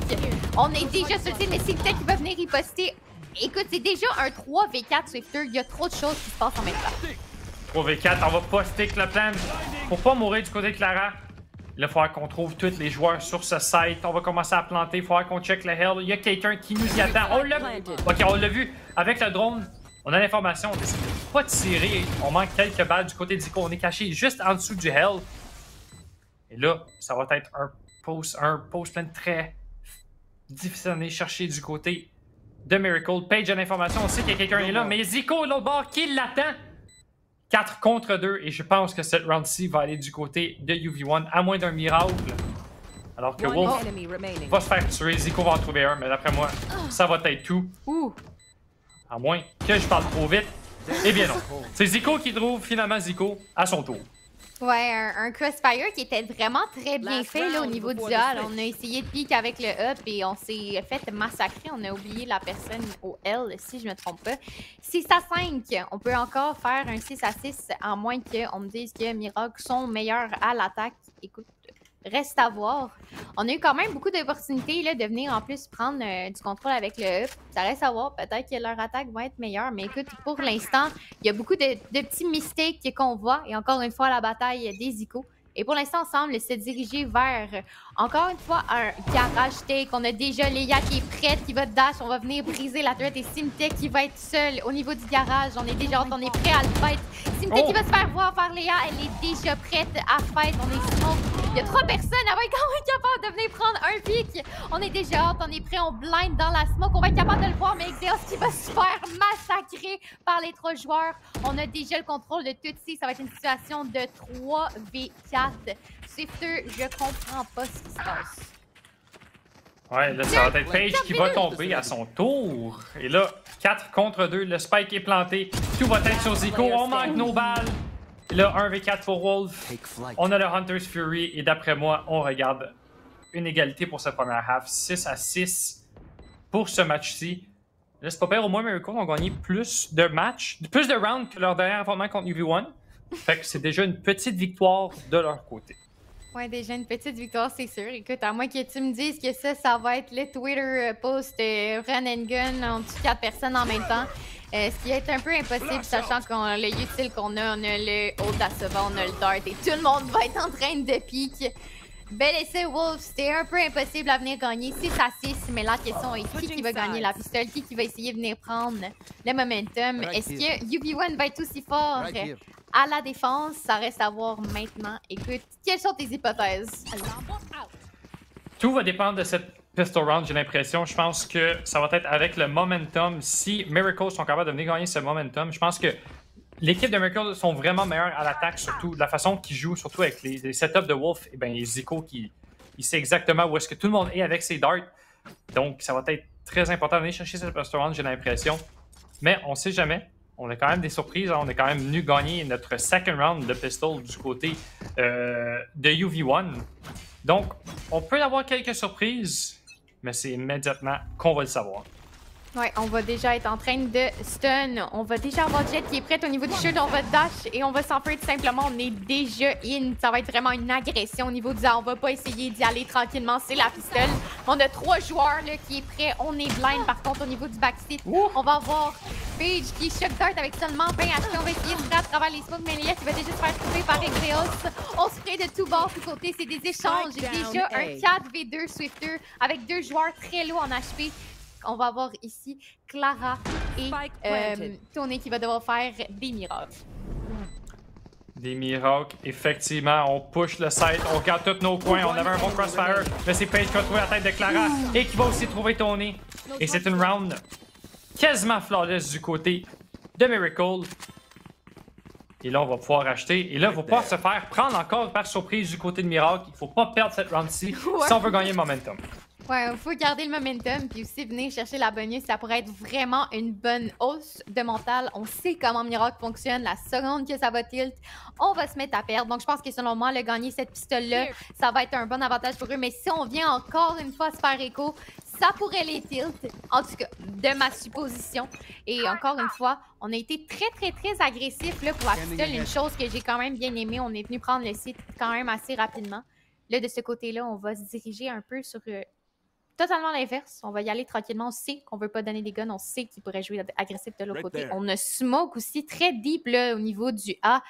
On est déjà sur le site, mais Siltech qui va venir riposter. Écoute, c'est déjà un 3v4 Swifter. Il y a trop de choses qui se passent en même temps. 3v4, on va pas stick le plan. Pour pas mourir du côté de Clara. Là, il va falloir qu'on trouve tous les joueurs sur ce site. On va commencer à planter. Il va falloir qu'on check le hell. Il y a quelqu'un qui nous y attend. On l'a vu. Ok, on l'a vu. Avec le drone, on a l'information. On décide de pas tirer. On manque quelques balles du côté d'Ico. On est caché juste en dessous du hell. Et là, ça va être un post plan très difficile à aller chercher du côté de Miracle. Page a l'information. On sait qu'il y a quelqu'un est là. Mais Zico, l'autre bord, qui l'attend? 4 contre 2, et je pense que cette round-ci va aller du côté de UV1, à moins d'un miracle. Alors que Wolf va se faire tuer, Zico va en trouver un, mais d'après moi, ça va être tout. À moins que je parle trop vite. Eh bien non. C'est Zico qui trouve finalement Zico à son tour. Ouais, un crossfire qui était vraiment très bien fait là, au niveau du hall. On a essayé de pique avec le up et on s'est fait massacrer. On a oublié la personne au L, si je me trompe pas. 6-5, on peut encore faire un 6-6, à moins qu'on me dise que Miracle sont meilleurs à l'attaque. Écoute, reste à voir. On a eu quand même beaucoup d'opportunités de venir en plus prendre du contrôle avec le up. Ça reste à voir. Peut-être que leur attaque va être meilleure. Mais écoute, pour l'instant, il y a beaucoup de petits mistakes qu'on voit. Et encore une fois, la bataille des Ico. Et pour l'instant, on semble se diriger vers, encore une fois, un garage take. On a déjà Léa qui est prête, qui va dash. On va venir briser la turret et Simtek qui va être seule au niveau du garage. On est déjà on est prêt à le fight. Simtek qui va se faire voir par Léa. Elle est déjà prête à fight. On est smoke. Il y a 3 personnes. Elle va être quand même capable de venir prendre un pick. On est déjà hâte. On est prêt. On blind dans la smoke. On va être capable de le voir. Mais Exeos qui va se faire massacrer par les 3 joueurs. On a déjà le contrôle de tout ci. Ça va être une situation de 3v4. Swifter, je comprends pas ce qui se passe. Ouais, là, ça va être Paige qui va tomber à son tour. Et là, 4 contre 2, le spike est planté. Tout va être sur Zico. On manque nos balles. Et là, 1v4 pour Wolf. On a le Hunter's Fury. Et d'après moi, on regarde une égalité pour ce premier half. 6-6 pour ce match-ci. Là, c'est pas pire. Au moins, Miracle ont gagné plus de matchs, plus de rounds que leur dernier affrontement contre UV1. Fait que c'est déjà une petite victoire de leur côté. Ouais, déjà une petite victoire, c'est sûr. Écoute, à moins que tu me dises que ça va être le Twitter post run and gun en dessous de 4 personnes en même temps. Ce qui est un peu impossible, sachant qu'on a le utile qu'on a, on a le hold à Sova, on a le dart et tout le monde va être en train de pique. Bel essai, Wolf, c'était un peu impossible à venir gagner 6-6, mais la question est qui va gagner la pistole, qui va essayer de venir prendre le momentum. Est-ce que UV1 va être aussi fort à la défense? Ça reste à voir maintenant. Écoute, quelles sont tes hypothèses? Tout va dépendre de cette pistol round, j'ai l'impression. Je pense que ça va être avec le momentum. Si Miracle sont capables de venir gagner ce momentum, je pense que l'équipe de Miracle sont vraiment meilleures à l'attaque, surtout de la façon qu'ils jouent, surtout avec les setups de Wolf. Et bien, Zico, il sait exactement où est-ce que tout le monde est avec ses darts. Donc, ça va être très important de venir chercher cette pistol round, j'ai l'impression. Mais on sait jamais. On a quand même des surprises. On est quand même venu gagner notre second round de pistol du côté de UV1. Donc, on peut avoir quelques surprises, mais c'est immédiatement qu'on va le savoir. Ouais, on va déjà être en train de stun. On va déjà avoir Jet qui est prête au niveau du shield. On va dash et on va s'enfuir tout simplement. On est déjà in. Ça va être vraiment une agression au niveau du A. On va pas essayer d'y aller tranquillement. C'est la pistole. On a 3 joueurs là, qui est prêt. On est blind par contre au niveau du backseat. On va avoir Paige qui shock dart avec seulement 20 HP. On va essayer de faire à travers les smokes. Mais Léa qui va déjà se faire trouver par Exeos. On se spray de tout bord, tout côté. C'est des échanges. Déjà un 4v2 Swifter avec 2 joueurs très lourds en HP. On va avoir ici Clara et Tony qui va devoir faire des miracles. Des miracles, effectivement. On push le site, on regarde tous nos coins. On avait un bon crossfire, mais c'est Paige qui va trouver la tête de Clara et qui va aussi trouver Tony. Et c'est une round quasiment flawless du côté de Miracle. Et là, on va pouvoir acheter. Et là, il va pouvoir se faire prendre encore par surprise du côté de Miracle. Il faut pas perdre cette round-ci si on veut gagner le momentum. Ouais, il faut garder le momentum puis aussi venir chercher la bonus. Ça pourrait être vraiment une bonne hausse de mental. On sait comment Miracle fonctionne. La seconde que ça va tilt, on va se mettre à perdre. Donc, je pense que selon moi, le gagner cette pistole-là, ça va être un bon avantage pour eux. Mais si on vient encore une fois se faire écho, ça pourrait les tilt. En tout cas, de ma supposition. Et encore une fois, on a été très agressif là, pour la pistole. Une chose que j'ai quand même bien aimée. On est venu prendre le site quand même assez rapidement. Là, de ce côté-là, on va se diriger un peu sur... totalement l'inverse. On va y aller tranquillement. On sait qu'on veut pas donner des guns. On sait qu'ils pourraient jouer agressif de l'autre côté. On a smoke aussi très deep là, au niveau du A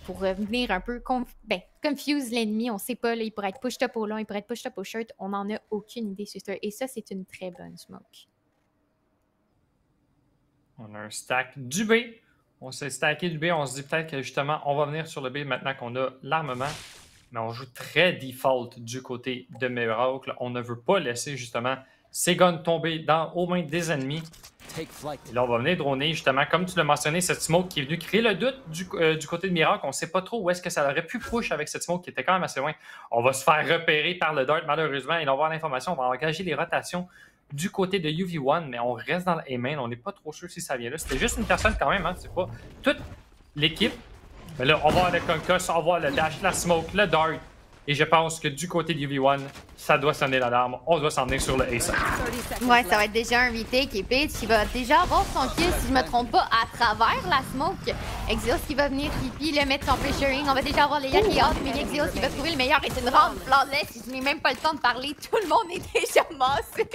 pour venir un peu confuse l'ennemi. On sait pas, là, il pourrait être pushed up au long, il pourrait être pushed up au shirt. On n'en a aucune idée sur ça. Et ça, c'est une très bonne smoke. On a un stack du B. On s'est stacké du B. On se dit peut-être que justement, on va venir sur le B maintenant qu'on a l'armement. Mais on joue très default du côté de Miracle. On ne veut pas laisser justement ces guns tomber aux mains des ennemis. Et là, on va venir droner justement, comme tu l'as mentionné, cette smoke qui est venue créer le doute du côté de Miracle. On ne sait pas trop où est-ce que ça aurait pu push avec cette smoke qui était quand même assez loin. On va se faire repérer par le dart malheureusement. Et là, on va avoir l'information. On va engager les rotations du côté de UV1, mais on reste dans le A-main. On n'est pas trop sûr si ça vient là. C'était juste une personne quand même, hein. C'est pas toute l'équipe. Mais là, on va avoir le concuss, on va avoir le dash, la smoke, le dart. Et je pense que du côté de UV1, ça doit sonner l'alarme. On doit s'en venir sur le A-side. Ouais, ça va être déjà un retake et Paige qui va déjà avoir son kill, si je me trompe pas, à travers la smoke. Exeos qui va venir pipi, le mettre son pressuring. On va déjà avoir Léa qui est out, mais Exeos qui va trouver le meilleur. Et c'est une round flawless. Je n'ai même pas le temps de parler. Tout le monde est déjà massif.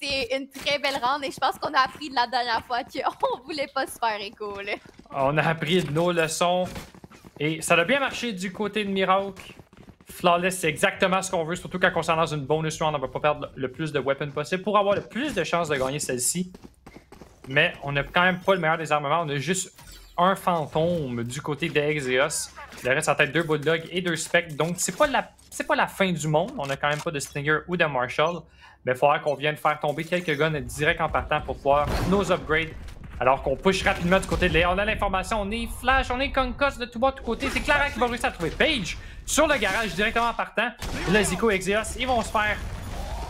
C'est une très belle round et je pense qu'on a appris de la dernière fois qu'on voulait pas se faire écho. Là. On a appris de nos leçons. Et ça a bien marché du côté de Miracle. Flawless, c'est exactement ce qu'on veut, surtout quand on s'en dans une bonus round, on ne va pas perdre le plus de weapons possible pour avoir le plus de chances de gagner celle-ci. Mais on n'a quand même pas le meilleur des armements, on a juste un fantôme du côté de Exeos. Le reste, ça va être 2 bulldogs et 2 specs, donc c'est pas la fin du monde. On n'a quand même pas de Stinger ou de Marshall. Mais il faudra qu'on vienne faire tomber quelques guns direct en partant pour pouvoir nos upgrades. Alors qu'on push rapidement du côté de Léa. On a l'information, on est flash, on est concuss de tout bas, de tout côté. C'est Clara qui va réussir à trouver Paige sur le garage directement en partant. Et là, Zico et Exeos, ils vont se faire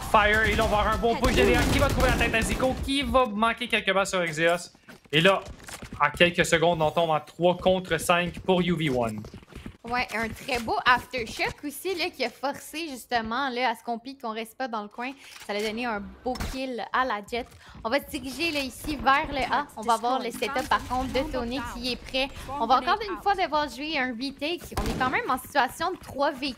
fire. Et là, on va avoir un bon push de Léa qui va trouver la tête à Zico, qui va manquer quelques balles sur Exeos. Et là, en quelques secondes, on tombe en 3 contre 5 pour UV1. Ouais, un très beau aftershock aussi là, qui a forcé justement là, à ce qu'on pique, qu'on reste pas dans le coin. Ça a donné un beau kill à la Jet. On va se diriger là, ici vers le A. On va voir le setup par contre de Tony qui est prêt. On va encore une fois devoir jouer un retake. On est quand même en situation de 3v5.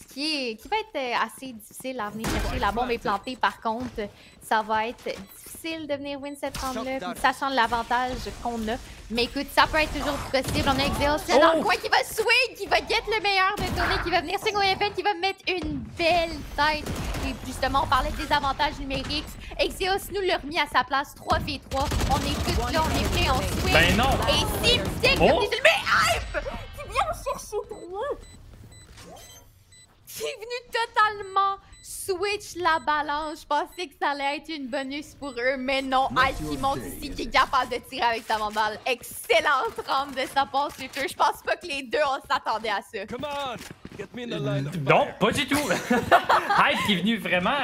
Qui va être assez difficile à venir chercher. La bombe est plantée par contre. Ça va être difficile de venir win cette round-là, sachant l'avantage qu'on a. Mais écoute, ça peut être toujours possible. On a Exeos dans le coin qui va swing, qui va get le meilleur de Tony, qui va venir single event, qui va mettre une belle tête. Et justement, on parlait des avantages numériques. Exeos nous l'a remis à sa place 3v3. On est tous là, on est prêts, on swing. Ben non! Et Sim Stick, comme dit mais hype! Qui vient chercher 3! Qui est venu totalement switch la balance. Je pensais que ça allait être une bonus pour eux, mais non. Hype qui monte ici, qui est capable de tirer avec sa balle. Excellente rampe de sa part sur eux. Je pense pas que les deux, on s'attendait à ça. Non, pas du tout. Hype qui est venu vraiment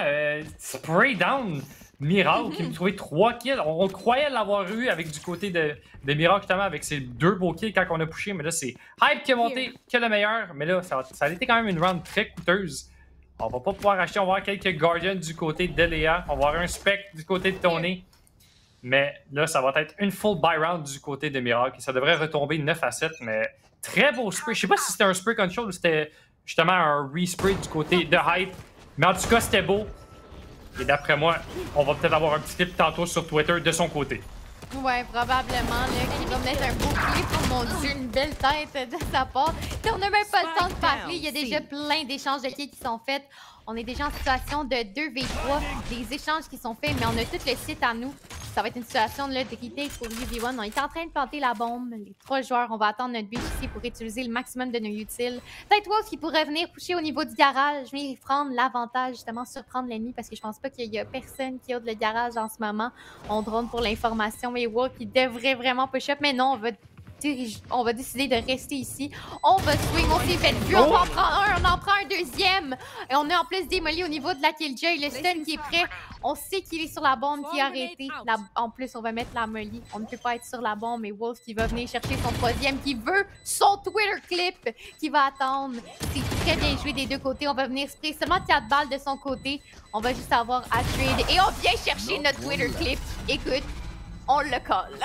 spray down Miracle, qui me trouvait 3 kills. On croyait l'avoir eu avec du côté de Miracle, justement, avec ses 2 beaux kills quand on a pushé. Mais là, c'est Hype qui a monté, qui est le meilleur. Mais là, ça a été quand même une round très coûteuse. On va pas pouvoir acheter. On va avoir quelques Guardians du côté de Léa. On va avoir un Spec du côté de Tony. Mais là, ça va être une full buy round du côté de Miracle. Ça devrait retomber 9-7. Mais très beau spray. Je sais pas si c'était un spray control ou c'était justement un respray du côté de Hype. Mais en tout cas, c'était beau. Et d'après moi, on va peut-être avoir un petit clip tantôt sur Twitter de son côté. Ouais, probablement, là, qui va mettre un beau clip. Oh mon Dieu, une belle tête de sa part. On n'a même pas le temps de parler. Il y a déjà plein d'échanges de kills qui sont faits. On est déjà en situation de 2v3. Des échanges qui sont faits, mais on a tout le site à nous. Ça va être une situation de retake pour UV1. On est en train de planter la bombe. Les 3 joueurs, on va attendre notre but ici pour utiliser le maximum de nos utiles. Peut-être Wolf qui pourrait venir coucher au niveau du garage, mais prendre l'avantage, justement, surprendre l'ennemi, parce que je pense pas qu'il y a personne qui ôte le garage en ce moment. On drone pour l'information, mais Wolf qui devrait vraiment push-up, mais non, on va décider de rester ici. On va swing, on s'est fait vu, on en prend un, on en prend un deuxième. Et on est en plus démoli au niveau de la Killjoy. Le stun qui est prêt. On sait qu'il est sur la bombe qui est arrêté. En plus, on va mettre la molly. On ne peut pas être sur la bombe. Mais Wolf qui va venir chercher son troisième, qui veut son Twitter clip, qui va attendre. C'est très bien joué des deux côtés. On va venir spray seulement 4 balles de son côté. On va juste avoir à trade. Et on vient chercher notre Twitter clip. Écoute, on le colle.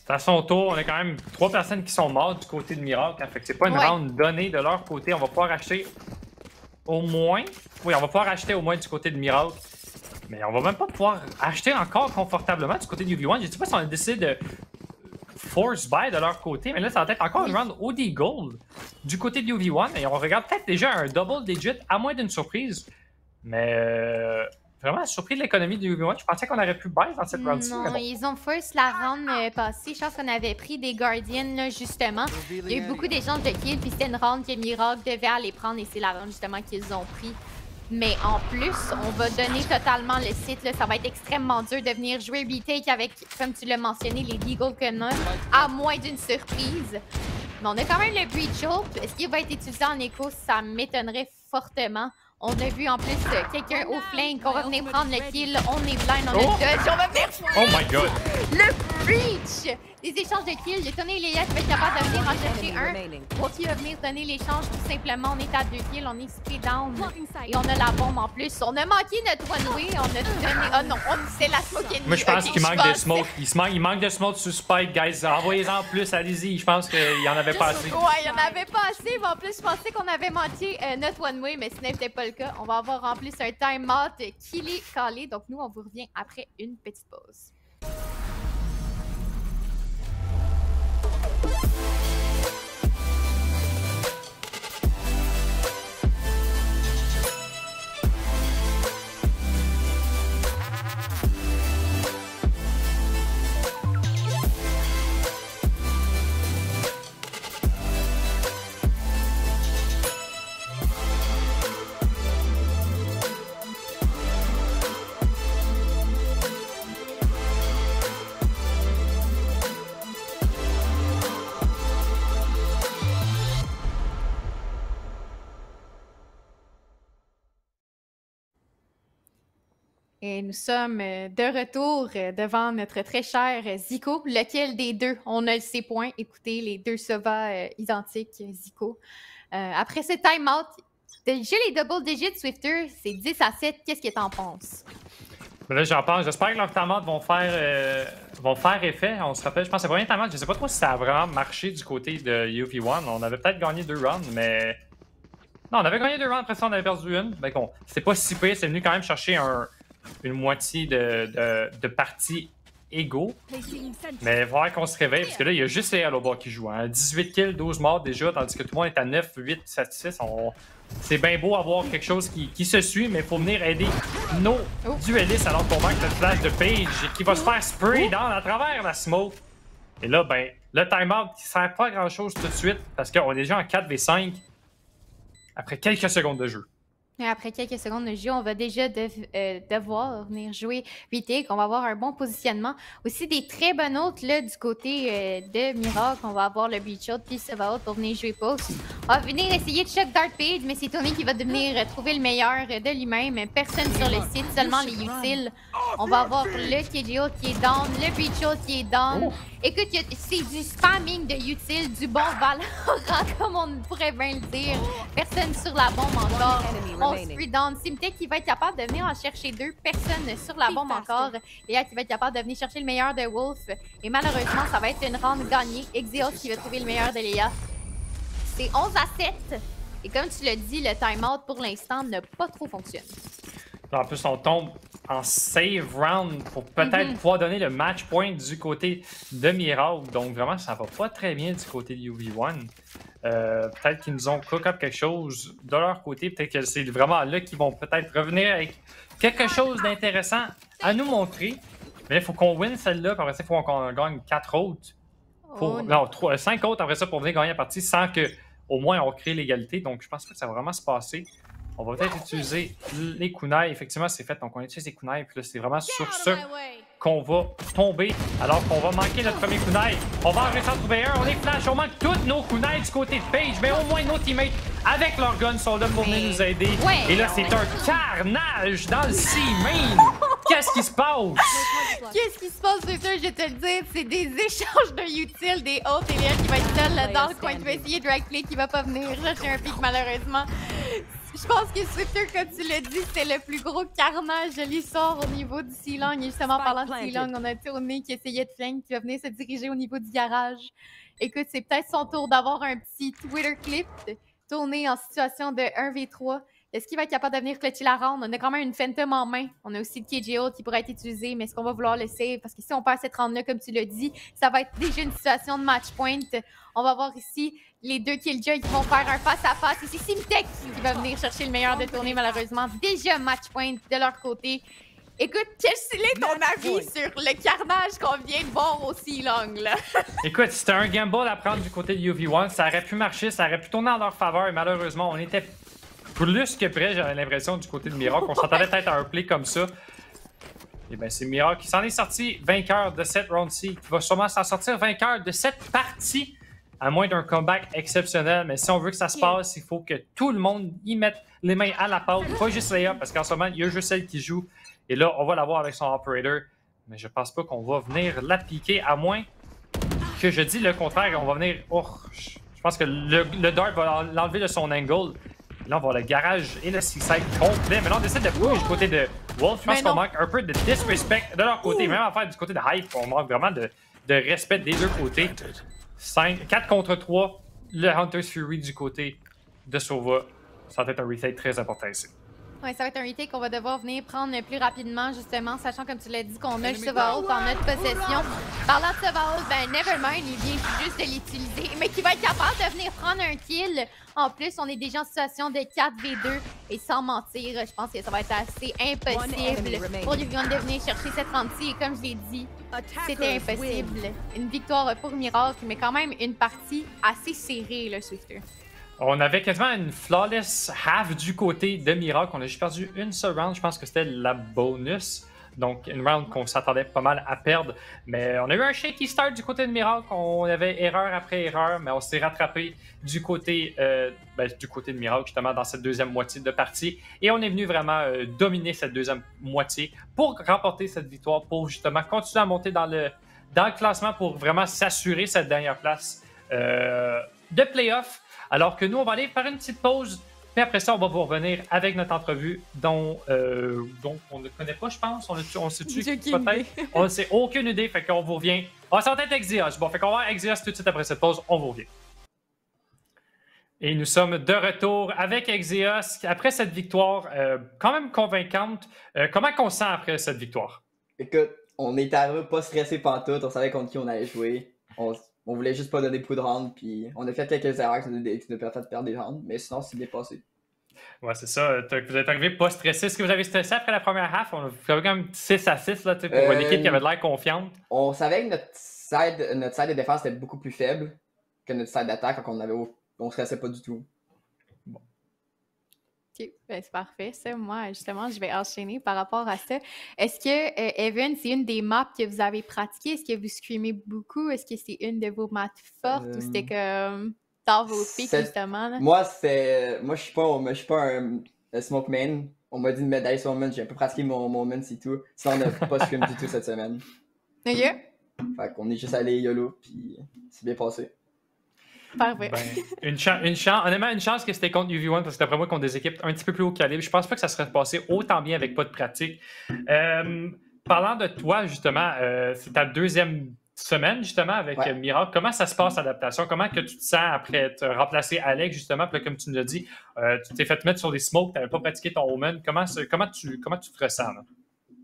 C'est à son tour, on a quand même 3 personnes qui sont mortes du côté de Miracle. Hein, fait que c'est pas une round donnée de leur côté. On va pouvoir acheter au moins. Oui, on va pouvoir acheter au moins du côté de Miracle. Mais on va même pas pouvoir acheter encore confortablement du côté de UV1. Je sais pas si on a décidé de force buy de leur côté, mais là, ça va être encore une round OD Gold du côté de UV1. Et on regarde peut-être déjà un double digit, à moins d'une surprise. Mais vraiment surpris de l'économie de UV1. Je pensais qu'on aurait pu buy dans cette round-ci. Non, ils ont force la round passée. Je pense qu'on avait pris des Guardians, là, justement. Il y a eu beaucoup d'échanges de kills, puis c'était une round que Miracle devait aller prendre, et c'est la round, justement, qu'ils ont pris. Mais en plus, on va donner totalement le site. Là. Ça va être extrêmement dur de venir jouer retake avec, comme tu l'as mentionné, les Legal Gunner, à moins d'une surprise. Mais on a quand même le Breach Hope. Est-ce qu'il va être utilisé en écho? Ça m'étonnerait fortement. On a vu en plus quelqu'un au flank. On va venir prendre le kill. On est blind, on a dodge. On va venir Oh my god! Le Breach! Les échanges de kills. Tony et Léa qui va être capable de venir en chercher un. Wolfie va venir donner l'échange. Tout simplement, on est à 2 kills. On est spray down. Et on a la bombe en plus. On a manqué notre one-way. On a donné... Oh non, c'est la smoke enemy. Moi, je pense qu'il manque de smoke. Il manque de smoke sur Spike, guys. Envoyez-en plus, allez-y. Je pense qu'il y en avait pas assez. Ouais, il y en avait pas assez. Mais en plus, je pensais qu'on avait manqué notre one-way, mais ce n'était pas le cas. On va avoir en plus un time-out qui est calé. Donc, nous, on vous revient après une petite pause. Et nous sommes de retour devant notre très cher Zico. Lequel des deux? On a le C point. Écoutez, les deux Sova identiques, Zico. Après ce time-out, déjà les double digits Swifter, c'est 10-7. Qu'est-ce que t'en penses? Là, j'en pense. J'espère que leurs time-out vont faire effet. On se rappelle, je pense que c'est le premier time-out. Je sais pas trop si ça a vraiment marché du côté de UV1. On avait peut-être gagné 2 rounds, mais... Non, on avait gagné 2 rounds. Après ça, on avait perdu une. Mais bon, c'est pas si pire. C'est venu quand même chercher une moitié de parties égaux. Mais il va falloir qu'on se réveille, parce que là, il y a juste les Aloba qui jouent. Hein. 18 kills, 12 morts déjà, tandis que tout le monde est à 9, 8, 7, 6. C'est bien beau avoir quelque chose qui se suit, mais il faut venir aider nos duellistes alors qu'on manque le flash de Page qui va se faire spray down à travers la smoke. Et là, ben, le timeout qui sert pas à grand chose tout de suite, parce qu'on est déjà en 4v5 après quelques secondes de jeu. Et après quelques secondes de jeu, on va déjà devoir venir jouer retake. On va avoir un bon positionnement. Aussi des très bonnes hôtes là, du côté de Miracle. On va avoir le Breach Out puis Sova pour venir jouer post. On va venir essayer de choc Dark Page, mais c'est Tony qui va devenir trouver le meilleur de lui-même. Personne sur le site, seulement les utiles. On va avoir le KJ qui est down, le Breach Out qui est down. Écoute, c'est du spamming de utile, du bon Valorant, comme on pourrait bien le dire. Personne sur la bombe encore. On se free down. Simtek qui va être capable de venir en chercher 2. Personne sur la bombe encore. Léa qui va être capable de venir chercher le meilleur de Wolf. Et malheureusement, ça va être une round gagnée. Exeos qui va trouver le meilleur de Léa. C'est 11-7. Et comme tu l'as dit, le timeout pour l'instant n'a pas trop fonctionné. En plus, on tombe en save round pour peut-être pouvoir donner le match point du côté de Miracle. Donc vraiment, ça va pas très bien du côté de UV1. Peut-être qu'ils nous ont cook up quelque chose de leur côté. Peut-être que c'est vraiment là qu'ils vont peut-être revenir avec quelque chose d'intéressant à nous montrer. Mais il faut qu'on win celle-là, puis après ça, il faut qu'on gagne 4 autres. Non, 5 autres après ça pour venir gagner la partie sans que au moins on crée l'égalité. Donc je pense pas que ça va vraiment se passer. On va peut-être utiliser les kunai. Effectivement, c'est fait. Donc on utilise les kunai. Puis là, c'est vraiment sur ce qu'on va tomber alors qu'on va manquer notre premier kunai. On va en réussir à trouver un. On est flash. On manque tous nos kunai du côté de Paige. Mais au moins nos teammates avec leurs guns sont là pour venir nous aider. Et là, c'est un carnage dans le C-main. Qu'est-ce qui se passe? Qu'est-ce qui se passe, c'est sûr, je vais te le dire. C'est des échanges de utiles, des hautes et Léa qui va être seule là, dans le coin, qui va essayer de right-click, qui va pas venir chercher un pic malheureusement. Je pense que Swifter, comme tu l'as dit, c'est le plus gros carnage de l'histoire au niveau du C-Long. Et justement, en parlant de C-Long, on a Tourné qui essayait de flank, qui va venir se diriger au niveau du garage. Écoute, c'est peut-être son tour d'avoir un petit Twitter clip, Tourné en situation de 1v3. Est-ce qu'il va être capable de venir clutcher la round? On a quand même une Phantom en main. On a aussi le KJO qui pourrait être utilisé, mais est-ce qu'on va vouloir le save? Parce que si on perd cette round-là, comme tu l'as dit, ça va être déjà une situation de match point. On va voir ici les deux Killjoy qui vont faire un face-à-face. Et c'est Simtek qui va venir chercher le meilleur de Tourné, malheureusement. Déjà match point de leur côté. Écoute, quel est ton avis sur le carnage qu'on vient de voir au C-Long, là? Écoute, c'était un gamble à prendre du côté de UV1. Ça aurait pu marcher, ça aurait pu tourner en leur faveur. Et malheureusement, on était plus que près, j'avais l'impression, du côté de Miracle. On s'attendait peut-être à un play comme ça. Et bien, c'est Miracle qui s'en est sorti vainqueur de cette round-ci, qui va sûrement s'en sortir vainqueur de cette partie, à moins d'un comeback exceptionnel. Mais si on veut que ça se passe, il faut que tout le monde y mette les mains à la pâte, pas juste Leia, parce qu'en ce moment, il y a juste elle qui joue. Et là, on va l'avoir avec son operator. Mais je pense pas qu'on va venir l'appliquer, à moins que je dis le contraire. On va venir... Oh, je pense que le dart va l'enlever de son angle. Là, on va voir le garage et le seaside complet. Mais là, on décide de push du côté de Wolf. Je pense qu'on manque un peu de disrespect de leur côté. Même affaire du côté de Hype, on manque vraiment de respect des deux côtés. 4 contre 3. Le Hunter's Fury du côté de Sova. Ça va être un retake très important ici. Oui, ça va être un retake qu'on va devoir venir prendre plus rapidement, justement, sachant, comme tu l'as dit, qu'on a le Sova-Ult en notre possession. Parlant de Sova-Ult, ben Nevermind, il vient juste de l'utiliser, mais qui va être capable de venir prendre un kill. En plus, on est déjà en situation de 4v2, et sans mentir, je pense que ça va être assez impossible pour UV1 de venir chercher cette round-ci. Et comme je l'ai dit, c'était impossible. Une victoire pour Miracle, mais quand même une partie assez serrée, le Swifter. On avait quasiment une flawless half du côté de Miracle. On a juste perdu une seule round. Je pense que c'était la bonus. Donc, une round qu'on s'attendait pas mal à perdre. Mais on a eu un shaky start du côté de Miracle. On avait erreur après erreur, mais on s'est rattrapé du côté de Miracle, justement, dans cette deuxième moitié de partie. Et on est venu vraiment dominer cette deuxième moitié pour remporter cette victoire, pour justement continuer à monter dans le classement pour vraiment s'assurer cette dernière place de playoff. Alors que nous, on va aller faire une petite pause. Puis après ça, on va vous revenir avec notre entrevue dont on ne connaît pas, je pense. On sait-tu peut-être? On ne sait aucune idée, fait qu'on vous revient. Ah, ça va être Exeos. Bon, fait qu'on va voir Exeos tout de suite après cette pause. On vous revient. Et nous sommes de retour avec Exeos. Après cette victoire quand même convaincante, comment on se sent après cette victoire? Écoute, on est arrivé pas stressé pantoute. On savait contre qui on allait jouer. On voulait juste pas donner beaucoup de rounds, puis on a fait quelques erreurs qui nous ont fait perdre des rounds, mais sinon, c'est bien passé. Ouais, c'est ça. Vous êtes arrivé pas stressé. Est-ce que vous avez stressé après la première half? On avait quand même 6-6 là, pour une équipe qui avait de l'air confiante. On savait que notre side de défense était beaucoup plus faible que notre side d'attaque, donc on stressait pas du tout. Bon. OK, ben, c'est parfait. Ça, moi, justement, je vais enchaîner par rapport à ça. Est-ce que, Evan, c'est une des maps que vous avez pratiquées? Est-ce que vous screamez beaucoup? Est-ce que c'est une de vos maps fortes ou c'était comme dans vos pics, justement? Là? Moi, je suis pas un smoke main. On m'a dit de mettre Dice Moment. J'ai un peu pratiqué mon moment, c'est tout. Sinon, on n'a pas scream du tout cette semaine. OK. Fait qu'on est juste allé YOLO, puis c'est bien passé. Parfait. Ben, honnêtement, une chance que c'était contre UV1 parce que d'après moi, contre des équipes un petit peu plus haut calibre, je pense pas que ça serait passé autant bien avec pas de pratique. Parlant de toi, justement, c'est ta deuxième semaine, justement, avec Miracle. Comment ça se passe, l'adaptation? Comment que tu te sens après être remplacé Alex, justement? Puis là, comme tu nous l'as dit, tu t'es fait mettre sur des smokes, tu n'avais pas pratiqué ton Omen. Comment tu te ressens, là?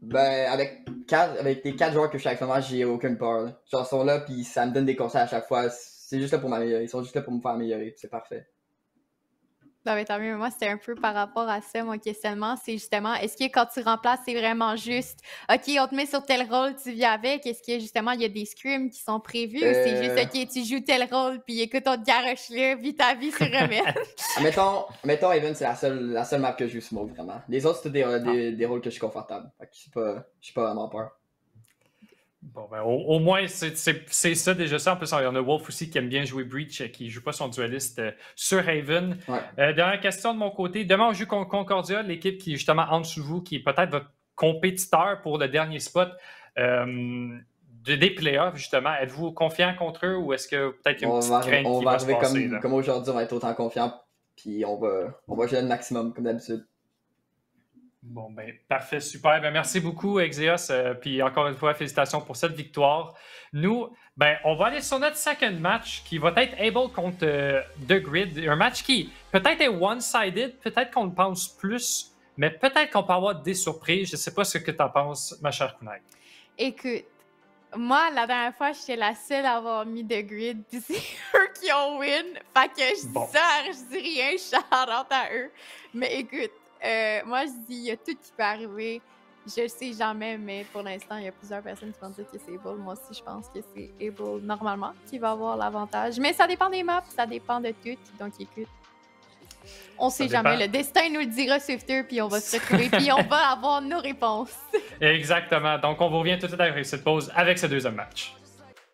Ben, avec les 4 joueurs que je suis actuellement, j'ai aucune peur. Là. Genre, ils sont là, puis ça me donne des conseils à chaque fois. c'est juste là pour m'améliorer. Ils sont juste là pour me faire améliorer. C'est parfait. Non, mais tant mieux. Moi, c'était un peu par rapport à ça, mon questionnement. C'est justement, est-ce que quand tu remplaces, c'est vraiment juste, OK, on te met sur tel rôle, tu viens avec? Est-ce que justement, il y a des scrims qui sont prévus ou c'est juste, OK, tu joues tel rôle, puis écoute, on te garoche là, puis ta vie se remet? Mettons, Even, c'est la seule map que je joue Smoke, vraiment. Les autres, c'est des rôles que je suis confortable. Fait que je suis pas vraiment peur. Bon, ben, au moins, c'est ça déjà ça. En plus, il y en a Wolf aussi qui aime bien jouer Breach, qui ne joue pas son dueliste sur Haven. Ouais. Dernière question de mon côté. Demain, on joue contre Concordia, l'équipe qui est justement en dessous de vous, qui est peut-être votre compétiteur pour le dernier spot des playoffs, justement. Êtes-vous confiant contre eux ou est-ce que peut-être une petite crainte qui va se passer? Comme aujourd'hui, on va être autant confiant, puis on va jouer le maximum, comme d'habitude. Bon, ben, parfait, super. Ben, merci beaucoup, Exeos. Puis encore une fois, félicitations pour cette victoire. Nous, ben, on va aller sur notre second match qui va être Able contre The Grid. Un match qui peut-être est one-sided, peut-être qu'on le pense plus, mais peut-être qu'on peut avoir des surprises. Je ne sais pas ce que tu en penses, ma chère Kunai. Écoute, moi, la dernière fois, j'étais la seule à avoir mis The Grid, puis c'est eux qui ont win. Fait que je dis ça, je dis rien, je shout-out à eux. Mais écoute, moi, je dis, il y a tout qui peut arriver. Je le sais jamais, mais pour l'instant, il y a plusieurs personnes qui vont dire que c'est Able. Moi aussi, je pense que c'est Able, normalement, qui va avoir l'avantage. Mais ça dépend des maps, ça dépend de tout. Donc, écoute, on sait jamais. Le destin nous le dira Swifter, puis on va se retrouver, puis on va avoir nos réponses. Exactement. Donc, on vous revient tout de suite avec cette pause, avec ce deuxième match.